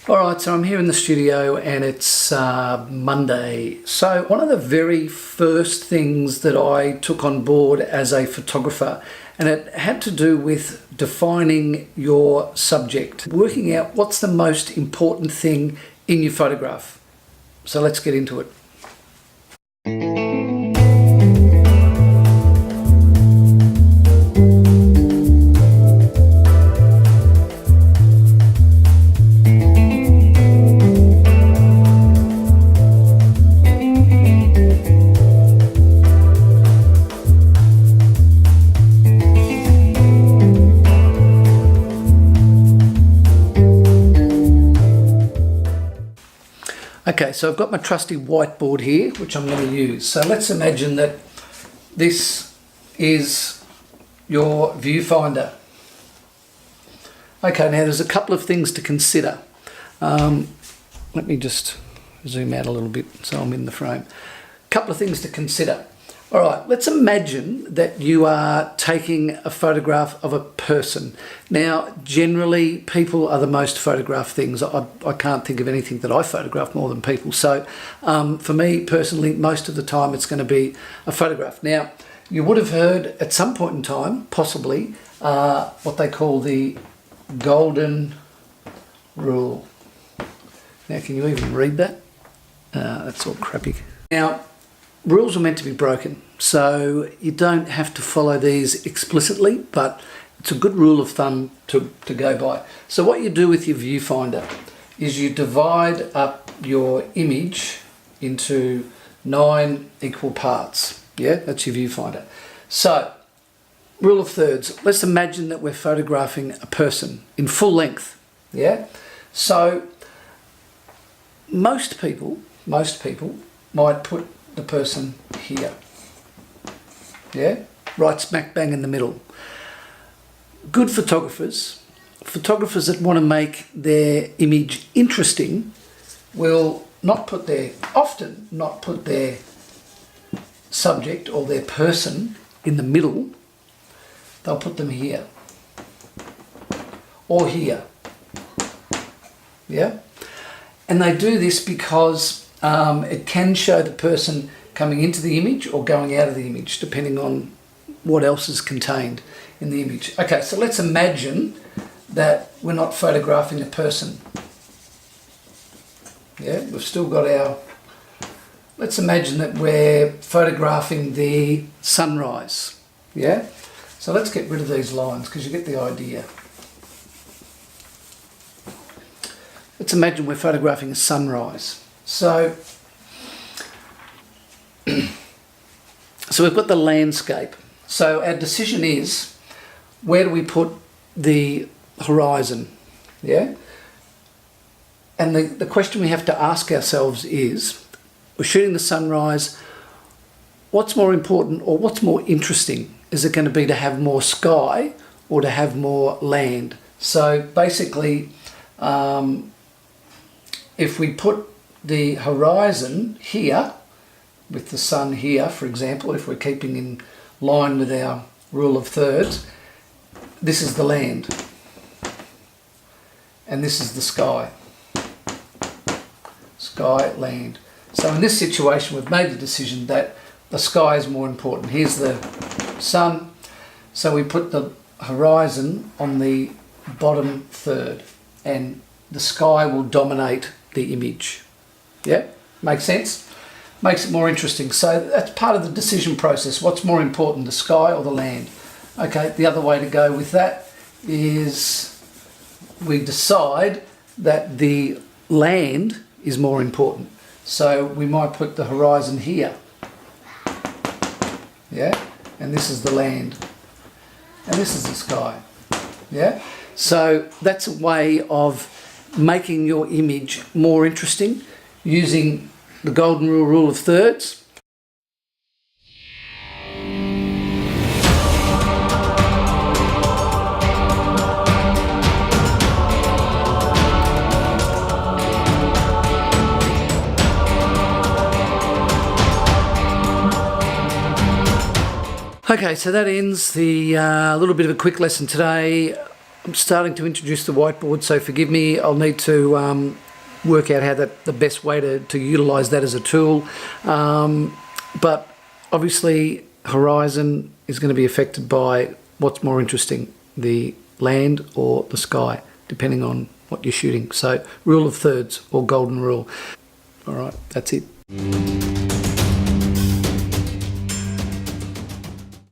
Alright, so I'm here in the studio and it's Monday. So one of the very first things that I took on board as a photographer, and it had to do with defining your subject, working out what's the most important thing in your photograph. So let's get into it. Okay, so I've got my trusty whiteboard here, which I'm going to use. So let's imagine that this is your viewfinder. Okay, now there's a couple of things to consider. Let me just zoom out a little bit so I'm in the frame. A couple of things to consider. All right, let's imagine that you are taking a photograph of a person. Now, generally, people are the most photographed things. I can't think of anything that I photograph more than people. So for me personally, most of the time it's going to be a photograph. Now, you would have heard at some point in time, possibly, what they call the golden rule. Now, can you even read that? That's all crappy. Now, rules are meant to be broken, so you don't have to follow these explicitly, but it's a good rule of thumb to go by. So what you do with your viewfinder is you divide up your image into 9 equal parts. Yeah, that's your viewfinder. So, rule of thirds. Let's imagine that we're photographing a person in full length. Yeah, so most people might put the person here, yeah, right smack bang in the middle. Good photographers that want to make their image interesting will often not put their subject or their person in the middle. They'll put them here or here, yeah, and they do this because it can show the person coming into the image or going out of the image, depending on what else is contained in the image. Okay, so let's imagine that we're not photographing a person. Yeah, we've still got our... Let's imagine that we're photographing the sunrise. Yeah? So let's get rid of these lines because you get the idea. Let's imagine we're photographing a sunrise. So we've got the landscape. So our decision is, where do we put the horizon? Yeah? And the question we have to ask ourselves is, we're shooting the sunrise, what's more important or what's more interesting? Is it going to be to have more sky or to have more land? So basically, if we put the horizon here, with the sun here, for example, if we're keeping in line with our rule of thirds, this is the land and this is the sky. Sky, land. So in this situation we've made the decision that the sky is more important. Here's the sun, so we put the horizon on the bottom third and the sky will dominate the image. Yeah, makes sense? Makes it more interesting. So that's part of the decision process. What's more important, the sky or the land? Okay, the other way to go with that is we decide that the land is more important. So we might put the horizon here, yeah, and this is the land, and this is the sky, yeah. So that's a way of making your image more interesting using the golden rule of thirds. Okay, so that ends the little bit of a quick lesson today. I'm starting to introduce the whiteboard, so forgive me. I'll need to work out how the best way to utilise that as a tool. But obviously, horizon is going to be affected by what's more interesting, the land or the sky, depending on what you're shooting. So rule of thirds or golden rule. All right, that's it.